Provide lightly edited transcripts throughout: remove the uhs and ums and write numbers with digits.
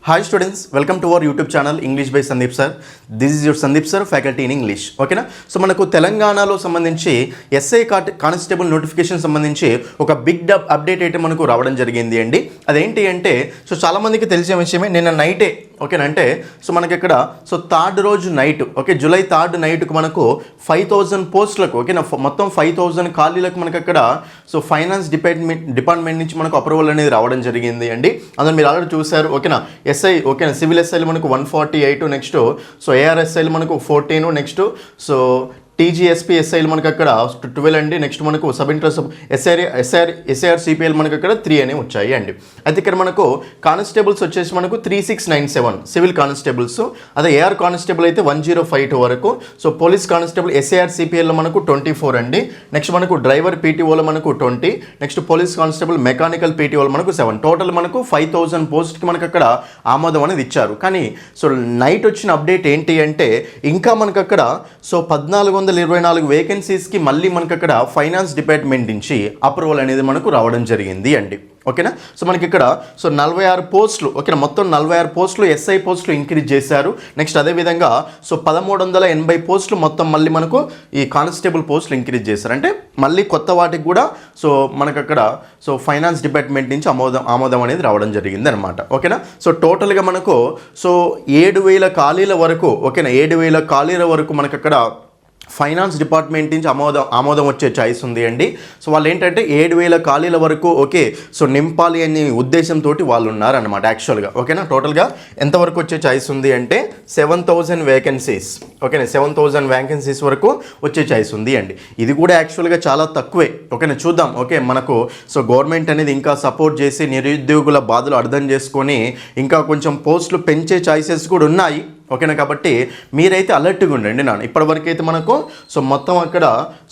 Hi students, welcome to our YouTube channel English by Sandeep sir. This is your Sandeep sir, faculty in English. ఓకేనా? So మనకు తెలంగాణలో సంబంధించి SI constable notification సంబంధించి ఒక big update అయితే మనకు రావడం జరిగింది అండి. అదేంటి అంటే సో చాలామందికి తెలిసే విషయమే, నిన్న నైటే ఓకేనా, అంటే సో మనకి ఇక్కడ సో థర్డ్ రోజు నైట్ ఓకే జూలై 3 నైట్కు మనకు 5000 పోస్టులకు ఓకేనా మొత్తం 5000 ఖాళీలకు మనకు అక్కడ సో ఫైనాన్స్ డిపార్ట్మెంట్ నుంచి మనకు అప్రూవల్ అనేది రావడం జరిగింది అండి. అందులో మీరు ఆల్రెడీ చూసారు ఓకేనా. ఎస్ఐ ఓకేనా, సివిల్ ఎస్ఐలు మనకు 148, నెక్స్ట్ సో ఏఆర్ఎస్ఐలు మనకు 14, నెక్స్ట్ సో టీజీఎస్పీ ఎస్ఐలు మనకు అక్కడ 12 అండి. నెక్స్ట్ మనకు సబ్ ఇంట్రెస్ట్ ఎస్ఐఆర్ సిపిఎల్ మనకు అక్కడ 3 అనేవి వచ్చాయి అండి. అయితే ఇక్కడ మనకు కానిస్టేబుల్స్ వచ్చేసి మనకు 3697 సివిల్ కానిస్టేబుల్స్, అదే ఏఆర్ కానిస్టేబుల్ అయితే 1052 వరకు. సో పోలీస్ కానిస్టేబుల్ ఎస్ఐఆర్ సిపిఎల్లో మనకు 24 అండి. నెక్స్ట్ మనకు డ్రైవర్ పీటీఓలో మనకు 20, నెక్స్ట్ పోలీస్ కానిస్టేబుల్ మెకానికల్ పీటీఓలో మనకు 7. టోటల్ మనకు 5000 పోస్ట్కి మనకు అక్కడ ఆమోదం అనేది ఇచ్చారు. కానీ సో నైట్ వచ్చిన అప్డేట్ ఏంటి అంటే ఇంకా మనకు అక్కడ సో 1424 వేకెన్సీస్కి మళ్ళీ మనకు అక్కడ ఫైనాన్స్ డిపార్ట్మెంట్ నుంచి అప్రూవల్ అనేది మనకు రావడం జరిగింది అండి. ఓకేనా. సో మనకి ఇక్కడ సో 46 పోస్టులు ఓకేనా, మొత్తం 46 పోస్టులు ఎస్ఐ పోస్టులు ఇంక్రీజ్ చేశారు. నెక్స్ట్ అదేవిధంగా సో 1380 పోస్టులు మొత్తం మళ్ళీ మనకు ఈ కానిస్టేబుల్ పోస్టులు ఇంక్రీజ్ చేశారు. అంటే మళ్ళీ కొత్త వాటికి కూడా సో మనకు అక్కడ సో ఫైనాన్స్ డిపార్ట్మెంట్ నుంచి ఆమోదం అనేది రావడం జరిగింది అనమాట. ఓకేనా. సో టోటల్గా మనకు సో 7000 ఖాళీల వరకు ఓకేనా, 7000 ఖాళీల వరకు మనకు అక్కడ ఫైనాన్స్ డిపార్ట్మెంట్ నుంచి ఆమోదం వచ్చే ఛాయిస్ ఉంది అండి. సో వాళ్ళు ఏంటంటే 7000 ఖాళీల వరకు ఓకే సో నింపాలి అనే ఉద్దేశంతో వాళ్ళు ఉన్నారనమాట యాక్చువల్గా. ఓకేనా. టోటల్గా ఎంతవరకు వచ్చే ఛాయిస్ ఉంది అంటే 7000 వేకెన్సీస్ ఓకేనా, 7000 వేకెన్సీస్ వరకు వచ్చే ఛాయిస్ ఉంది అండి. ఇది కూడా యాక్చువల్గా చాలా తక్కువే ఓకేనా. చూద్దాం ఓకే, మనకు సో గవర్నమెంట్ అనేది ఇంకా సపోర్ట్ చేసి నిరుద్యోగుల బాధలు అర్థం చేసుకొని ఇంకా కొంచెం పోస్టులు పెంచే ఛాయిసెస్ కూడా ఉన్నాయి ఓకేనా. కాబట్టి మీరైతే అలర్ట్గా ఉండండి నాన్న. ఇప్పటివరకు అయితే మనకు సో మొత్తం అక్కడ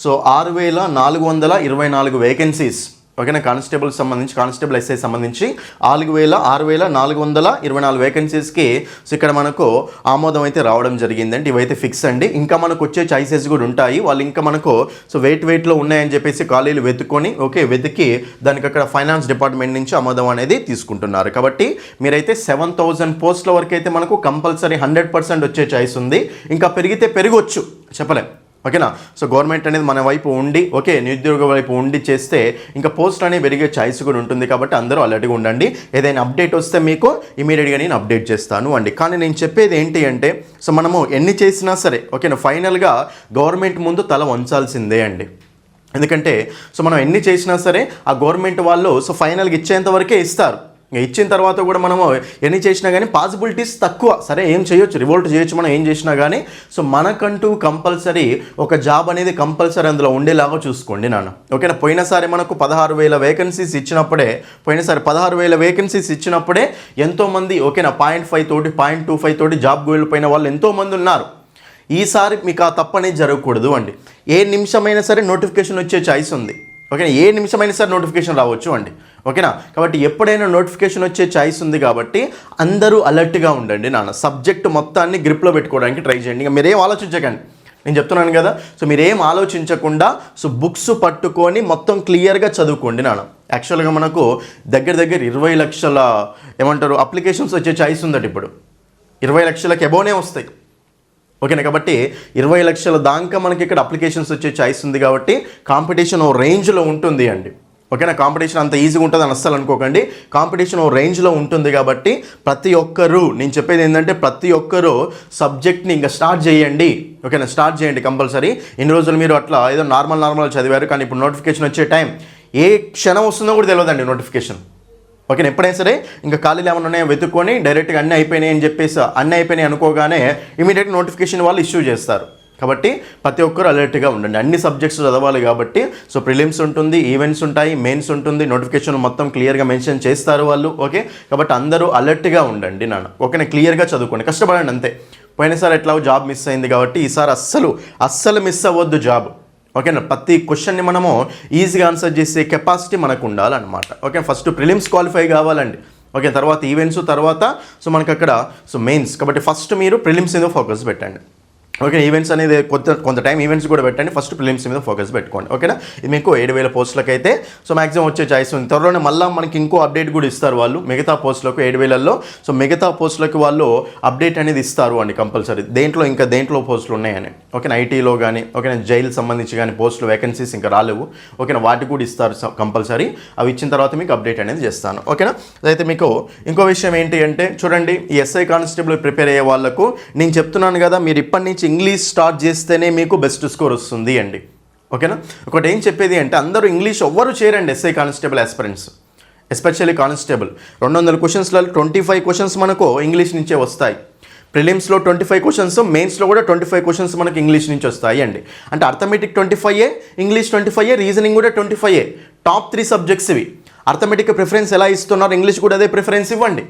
సో 6424 వేకెన్సీస్ ఓకేనా, కానిస్టేబుల్కి సంబంధించి కానిస్టేబుల్ ఎస్ఐ సంబంధించి 6424 వేకెన్సీస్కి సో ఇక్కడ మనకు ఆమోదం అయితే రావడం జరిగిందండి. ఇవైతే ఫిక్స్ అండి. ఇంకా మనకు వచ్చే చాయిసెస్ కూడా ఉంటాయి. వాళ్ళు ఇంకా మనకు సో వెయిట్లో ఉన్నాయని చెప్పేసి ఖాళీలు వెతికి దానికి అక్కడ ఫైనాన్స్ డిపార్ట్మెంట్ నుంచి ఆమోదం అనేది తీసుకుంటున్నారు. కాబట్టి మీరైతే 7000 పోస్టుల వరకు అయితే మనకు కంపల్సరీ 100% వచ్చే చాయిస్ ఉంది. ఇంకా పెరిగితే పెరగవచ్చు, చెప్పలేం ఓకేనా. సో గవర్నమెంట్ అనేది మన వైపు ఉండి ఓకే నిరుద్యోగ వైపు ఉండి చేస్తే ఇంకా పోస్ట్ అనేది పెరిగే ఛాయిస్ కూడా ఉంటుంది. కాబట్టి అందరూ అలర్ట్గా ఉండండి. ఏదైనా అప్డేట్ వస్తే మీకు ఇమీడియట్గా నేను అప్డేట్ చేస్తాను అండి. కానీ నేను చెప్పేది ఏంటి అంటే సో మనము ఎన్ని చేసినా సరే ఓకేనా, ఫైనల్గా గవర్నమెంట్ ముందు తల వంచాల్సిందే అండి. ఎందుకంటే సో మనం ఎన్ని చేసినా సరే ఆ గవర్నమెంట్ వాళ్ళు సో ఫైనల్గా ఇచ్చేంత వరకే ఇస్తారు. ఇచ్చిన తర్వాత కూడా మనము ఎన్ని చేసినా కానీ పాసిబిలిటీస్ తక్కువ. సరే ఏం చేయొచ్చు, రివోల్ట్ చేయొచ్చు మనం ఏం చేసినా కానీ. సో మనకంటూ కంపల్సరీ ఒక జాబ్ అనేది కంపల్సరీ అందులో ఉండేలాగా చూసుకోండి నాన్న ఓకేనా. పోయినసారి మనకు 16,000 వేకెన్సీస్ ఇచ్చినప్పుడే ఎంతోమంది ఓకేనా 0.5 తోటి 0.25 తోటి జాబ్ వెళ్ళిపోయిన వాళ్ళు ఎంతోమంది ఉన్నారు. ఈసారి మీకు ఆ తప్పు అనేది జరగకూడదు అండి. ఏ నిమిషమైనా సరే నోటిఫికేషన్ వచ్చే ఛాయిస్ ఉంది ఓకేనా, ఏ నిమిషమైనా సరే నోటిఫికేషన్ రావచ్చు అండి ఓకేనా. కాబట్టి ఎప్పుడైనా నోటిఫికేషన్ వచ్చే ఛాయిస్ ఉంది కాబట్టి అందరూ అలర్ట్గా ఉండండి నాన్న. సబ్జెక్ట్ మొత్తాన్ని గ్రిప్లో పెట్టుకోవడానికి ట్రై చేయండి. ఇంకా మీరేం ఆలోచించకండి, నేను చెప్తున్నాను కదా. సో మీరేం ఆలోచించకుండా సో బుక్స్ పట్టుకొని మొత్తం క్లియర్గా చదువుకోండి నాన్న. యాక్చువల్గా మనకు దగ్గర 20 లక్షల ఏమంటారు అప్లికేషన్స్ వచ్చే ఛాయిస్ ఉందట. ఇప్పుడు 20 లక్షలకు ఎబోనే వస్తాయి ఓకేనా. కాబట్టి 20 లక్షల దాకా మనకి ఇక్కడ అప్లికేషన్స్ వచ్చే ఛాయిస్ ఉంది. కాబట్టి కాంపిటీషన్ ఓ రేంజ్లో ఉంటుంది అండి ఓకేనా. కాంపిటీషన్ అంత ఈజీగా ఉంటుంది అని అస్సలు అనుకోకండి. కాంపిటీషన్ ఓ రేంజ్లో ఉంటుంది. కాబట్టి ప్రతి ఒక్కరూ నేను చెప్పేది ఏంటంటే ప్రతి ఒక్కరూ సబ్జెక్ట్ని ఇంకా స్టార్ట్ చేయండి ఓకేనా. స్టార్ట్ చేయండి కంపల్సరీ. ఇన్ని రోజులు మీరు అట్లా ఏదో నార్మల్ చదివారు, కానీ ఇప్పుడు నోటిఫికేషన్ వచ్చే టైం ఏ క్షణం వస్తుందో కూడా తెలియదండి నోటిఫికేషన్ ఓకేనా. ఎప్పుడైనా సరే ఇంకా ఖాళీలు ఏమైనా ఉన్నాయో వెతుక్కొని డైరెక్ట్గా అన్నీ అయిపోయినాయి అని చెప్పేసి అన్నీ అయిపోయినాయి అనుకోగానే ఇమీడియట్ నోటిఫికేషన్ వాళ్ళు ఇష్యూ చేస్తారు. కాబట్టి ప్రతి ఒక్కరు అలర్ట్గా ఉండండి. అన్ని సబ్జెక్ట్స్ చదవాలి కాబట్టి సో ప్రిలిమ్స్ ఉంటుంది, ఈవెంట్స్ ఉంటాయి, మెయిన్స్ ఉంటుంది, నోటిఫికేషన్ మొత్తం క్లియర్గా మెన్షన్ చేస్తారు వాళ్ళు ఓకే. కాబట్టి అందరూ అలర్ట్గా ఉండండి నాన్న ఓకేనా. క్లియర్గా చదువుకోండి, కష్టపడండి అంతే. పోయినసారి ఎట్లా జాబ్ మిస్ అయింది కాబట్టి ఈసారి అస్సలు మిస్ అవ్వద్దు జాబ్ ఓకేనా. ప్రతి క్వశ్చన్ని మనము ఈజీగా ఆన్సర్ చేసే కెపాసిటీ మనకు ఉండాలన్నమాట ఓకే. ఫస్ట్ ప్రిలిమ్స్ క్వాలిఫై కావాలండి ఓకే, తర్వాత ఈవెంట్స్, తర్వాత సో మనకు అక్కడ సో మెయిన్స్. కాబట్టి ఫస్ట్ మీరు ప్రిలిమ్స్ మీద ఫోకస్ పెట్టండి ఓకే, ఈవెంట్స్ అనేది కొంత టైం ఈవెంట్స్ కూడా పెట్టండి, ఫస్ట్ ప్రిలిమ్స్ మీద ఫోకస్ పెట్టుకోండి. ఓకేనా, ఇది మీకు 7,000 పోస్టులకు అయితే సో మ్యాక్సిమం వచ్చే ఛాయిస్ ఉంది. త్వరలోనే మళ్ళీ మనకి ఇంకో అప్డేట్ కూడా ఇస్తారు వాళ్ళు మిగతా పోస్టులకు 7,000లో. సో మిగతా పోస్టులకు వాళ్ళు అప్డేట్ అనేది ఇస్తారు అండి కంపల్సరీ, దేంట్లో పోస్టులు ఉన్నాయని. ఓకేనా, ఐటీలో కానీ ఓకేనా జైలు సంబంధించి కానీ పోస్టులు వేకెన్సీస్ ఇంకా రాలేవు. ఓకేనా, వాటికి కూడా ఇస్తారు కంపల్సరీ. అవి ఇచ్చిన తర్వాత మీకు అప్డేట్ అనేది చేస్తాను. ఓకేనా, అయితే మీకు ఇంకో విషయం ఏంటి అంటే చూడండి, ఈ ఎస్ఐ కానిస్టేబుల్ ప్రిపేర్ అయ్యే వాళ్ళకు నేను చెప్తున్నాను కదా, మీరు ఇప్పటి నుంచి ఇంగ్లీష్ స్టార్ట్ చేస్తేనే మీకు బెస్ట్ స్కోర్ వస్తుంది అండి. ఓకేనా, ఒకటి ఏం చెప్పేది అంటే అందరూ ఇంగ్లీష్ ఎవ్వరు చేయరండి SI constable aspirants, especially constable. 200 క్వశ్చన్స్లో 25 questions మనకు ఇంగ్లీష్ నుంచే వస్తాయి. ప్రిలిమ్స్లో 25 క్వశ్చన్స్, మెయిన్స్లో కూడా 25 క్వశ్చన్స్ మనకి ఇంగ్లీష్ నుంచి వస్తాయి అండి. అంటే అర్థమెటిక్ 25, ఇంగ్లీష్ 25, రీజనింగ్ కూడా 25. టాప్ 3 సబ్జెక్ట్స్ ఇవి. అర్థమెటిక్ ప్రిఫరెన్స్ ఎలా ఇస్తున్నారు, ఇంగ్లీష్ కూడా అదే ప్రిఫరెన్స్ ఇవ్వండి.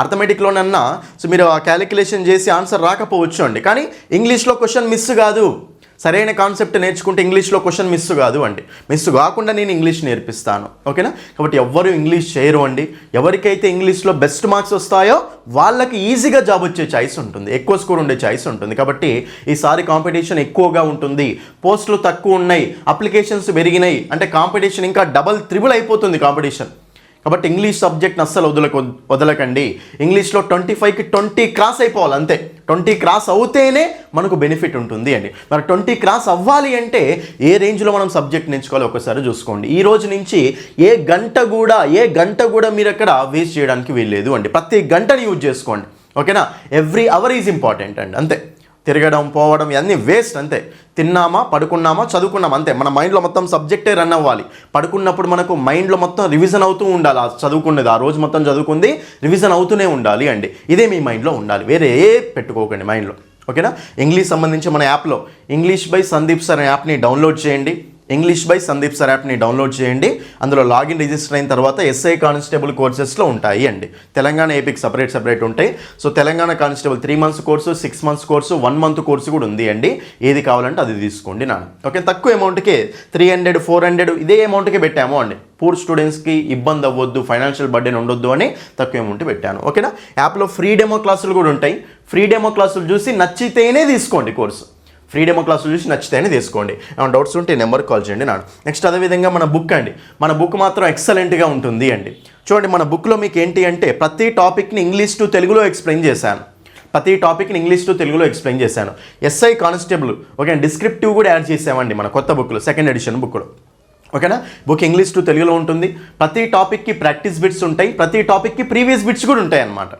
అర్థమెటిక్లోనన్నా సో మీరు ఆ క్యాలిక్యులేషన్ చేసి ఆన్సర్ రాకపోవచ్చు అండి, కానీ ఇంగ్లీష్లో క్వశ్చన్ మిస్ కాదు. సరైన కాన్సెప్ట్ నేర్చుకుంటే ఇంగ్లీష్లో క్వశ్చన్ మిస్ కాదు అండి. మిస్ కాకుండా నేను ఇంగ్లీష్ నేర్పిస్తాను. ఓకేనా, కాబట్టి ఎవ్వరు ఇంగ్లీష్ చేయరు అండి. ఎవరికైతే ఇంగ్లీష్లో బెస్ట్ మార్క్స్ వస్తాయో వాళ్ళకి ఈజీగా జాబ్ వచ్చే ఛాయిస్ ఉంటుంది, ఎక్కువ స్కోర్ ఉండే ఛాయిస్ ఉంటుంది. కాబట్టి ఈసారి కాంపిటీషన్ ఎక్కువగా ఉంటుంది, పోస్టులు తక్కువ ఉన్నాయి, అప్లికేషన్స్ పెరిగినాయి, అంటే కాంపిటీషన్ ఇంకా డబల్ త్రిబుల్ అయిపోతుంది కాంపిటీషన్. కాబట్టి ఇంగ్లీష్ సబ్జెక్ట్ని అస్సలు వదలకండి. ఇంగ్లీష్లో 25కి 20 క్రాస్ అయిపోవాలి అంతే. 20 క్రాస్ అవుతేనే మనకు బెనిఫిట్ ఉంటుంది అండి. మరి 20 క్రాస్ అవ్వాలి అంటే ఏ రేంజ్లో మనం సబ్జెక్ట్ నేర్చుకోవాలి ఒకసారి చూసుకోండి. ఈ రోజు నుంచి ఏ గంట కూడా మీరు అక్కడ వేస్ట్ చేయడానికి వీల్లేదు అండి. ప్రతి గంటని యూజ్ చేసుకోండి. ఓకేనా, ఎవ్రీ అవర్ ఈజ్ ఇంపార్టెంట్ అండి. అంతే, తిరగడం పోవడం ఇవన్నీ వేస్ట్. అంతే, తిన్నామా పడుకున్నామా చదువుకున్నామా అంతే. మన మైండ్లో మొత్తం సబ్జెక్టే రన్ అవ్వాలి. పడుకున్నప్పుడు మనకు మైండ్లో మొత్తం రివిజన్ అవుతూ ఉండాలి. ఆ చదువుకున్నది ఆ రోజు మొత్తం చదువుకుంది రివిజన్ అవుతూనే ఉండాలి అండి. ఇదే మీ మైండ్లో ఉండాలి, వేరే ఏ పెట్టుకోకండి మైండ్లో. ఓకేనా, ఇంగ్లీష్ సంబంధించి మన యాప్లో ఇంగ్లీష్ బై సందీప్ సార్ యాప్ని డౌన్లోడ్ చేయండి. ఇంగ్లీష్ బై సందీప్ సార్ యాప్ని డౌన్లోడ్ చేయండి. అందులో లాగిన్ రిజిస్టర్ అయిన తర్వాత ఎస్ఐ కానిస్టేబుల్ కోర్సెస్లో ఉంటాయి అండి. తెలంగాణ ఏపీకి సపరేట్ ఉంటాయి. So Telangana constable 3 months course, 6 months course, 1 month course కూడా ఉంది అండి. ఏది కావాలంటే అది తీసుకోండి నాన్న. ఓకే, తక్కువ అమౌంట్కే 300, 400 ఇదే అమౌంట్కే పెట్టాము అండి. పూర్ స్టూడెంట్స్కి ఇబ్బంది అవ్వద్దు, ఫైనాన్షియల్ బర్డెన్ ఉండొద్దు అని తక్కువ అమౌంట్ పెట్టాను. ఓకేనా, యాప్లో ఫ్రీ డెమో క్లాసులు కూడా ఉంటాయి. ఫ్రీ డెమో క్లాసులు చూసి నచ్చితేనే తీసుకోండి కోర్సు. ఫ్రీ డెమో క్లాసులు చూసి నచ్చితేనే తీసుకోండి. ఏమైనా డౌట్స్ ఉంటే నెంబర్కి కాల్ చేయండి నాన్న. నెక్స్ట్ అదేవిధంగా మన బుక్ అండి, మన బుక్ మాత్రం ఎక్సలెంట్గా ఉంటుంది అండి. చూడండి, మన బుక్లో మీకు ఏంటి అంటే ప్రతి టాపిక్ని ఇంగ్లీష్ టు తెలుగులో ఎక్స్ప్లెయిన్ చేశాను. ఎస్ఐ కానిస్టేబుల్ ఓకే, డిస్క్రిప్టివ్ కూడా యాడ్ చేసామండి మన కొత్త బుక్లో, 2nd edition బుక్లో. ఓకేనా, బుక్ ఇంగ్లీష్ టు తెలుగులో ఉంటుంది. ప్రతి టాపిక్కి ప్రాక్టీస్ బిట్స్ ఉంటాయి, ప్రతి టాపిక్కి ప్రీవియస్ బిట్స్ కూడా ఉంటాయి అన్నమాట.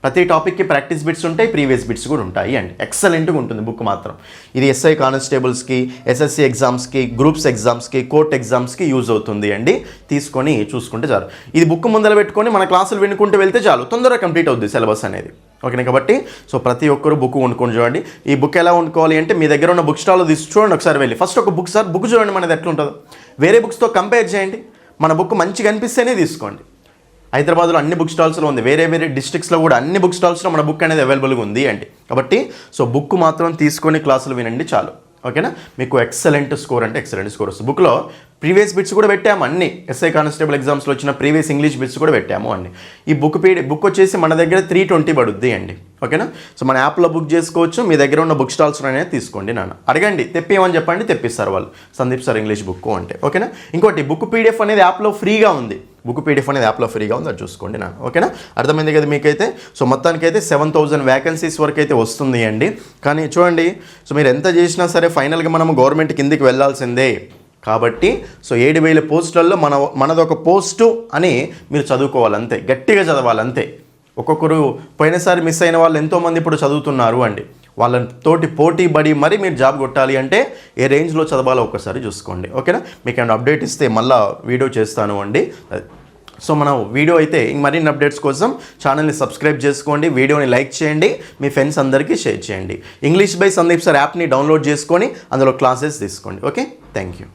ప్రతి టాపిక్కి ప్రాక్టీస్ బిట్స్ ఉంటాయి, ప్రీవియస్ బిట్స్ కూడా ఉంటాయి అండి. ఎక్సలెంట్గా ఉంటుంది బుక్ మాత్రం. ఇది ఎస్ఐ కానిస్టేబుల్స్కి, ఎస్ఎస్సి ఎగ్జామ్స్కి, గ్రూప్స్ ఎగ్జామ్స్కి, కోర్ట్ ఎగ్జామ్స్కి యూజ్ అవుతుంది అండి. తీసుకొని చూసుకుంటే చాలు. ఇది బుక్ ముందర పెట్టుకొని మన క్లాసులు వినుకుంటూ వెళ్తే చాలు, తొందరగా కంప్లీట్ అవుద్ది సిలబస్ అనేది. ఓకేనా, కాబట్టి సో ప్రతి ఒక్కరు బుక్ కొనుక్కొని చూడండి. ఈ బుక్ ఎలా కొనుక్కోవాలి అంటే మీ దగ్గర ఉన్న బుక్ స్టాల్లో తీసి చూడండి ఒకసారి వెళ్ళి. ఫస్ట్ ఒక బుక్ చూడండి మనది ఎట్లా ఉంటుందో, వేరే బుక్స్తో కంపేర్ చేయండి. మన బుక్ మంచిగా అనిపిస్తేనే తీసుకోండి. హైదరాబాద్లో అన్ని బుక్ స్టాల్స్లో ఉంది, వేరే డిస్ట్రిక్ట్స్లో కూడా అన్ని బుక్ స్టాల్స్లో మన బుక్ అనేది అవైలబుల్గా ఉంది అండి. కాబట్టి సో బుక్ మాత్రం తీసుకొని క్లాసులు వినండి చాలు. ఓకేనా, మీకు ఎక్సలెంట్ స్కోర్ వస్తుంది. బుక్లో ప్రీవియస్ బిట్స్ కూడా పెట్టాము అన్ని. ఎస్ఐ కానిస్టేబుల్ ఎగ్జామ్స్లో వచ్చిన ప్రీవియస్ ఇంగ్లీష్ బిట్స్ కూడా పెట్టాము అండి. ఈ బుక్ వచ్చేసి మన దగ్గర 320 పడుద్ది అండి. ఓకేనా, సో మన యాప్లో బుక్ చేసుకోవచ్చు. మీ దగ్గర ఉన్న బుక్ స్టాల్స్ అనేది తీసుకోండి నాన్న. అడగండి, తెప్పియమని చెప్పండి, తెప్పిస్తారు వాళ్ళు. సందీప్ సార్ ఇంగ్లీష్ బుక్ అంటే. ఓకేనా, ఇంకోటి బుక్ పీడిఎఫ్ అనేది యాప్లో ఫ్రీగా ఉంది. అది చూసుకోండి నాన్న. ఓకేనా, అర్థమైంది కదా మీకైతే. సో మొత్తానికైతే 7,000 వేకెన్సీస్ వరకు అయితే వస్తుంది అండి. కానీ చూడండి, సో మీరు ఎంత చేసినా సరే ఫైనల్గా మనం గవర్నమెంట్ కిందికి వెళ్ళాల్సిందే. కాబట్టి సో 7,000 పోస్టులలో మనదొక పోస్టు అని మీరు చదువుకోవాలంతే, గట్టిగా చదవాలంతే. ఒక్కొక్కరు పోయినసారి మిస్ అయిన వాళ్ళు ఎంతోమంది ఇప్పుడు చదువుతున్నారు అండి. వాళ్ళతోటి పోటీ పడి మరి మీరు జాబ్ కొట్టాలి అంటే ఏ రేంజ్లో చదవాలో ఒకసారి చూసుకోండి. ఓకేనా, మీకు ఏమైనా అప్డేట్ ఇస్తే మళ్ళీ వీడియో చేస్తాను అండి. సో మనం వీడియో అయితే మరిన్ని అప్డేట్స్ కోసం ఛానల్ని సబ్స్క్రైబ్ చేసుకోండి, వీడియోని లైక్ చేయండి, మీ ఫ్రెండ్స్ అందరికీ షేర్ చేయండి. ఇంగ్లీష్ బై సందీప్ సార్ యాప్ని డౌన్లోడ్ చేసుకొని అందులో క్లాసెస్ తీసుకోండి. Okay, thank you.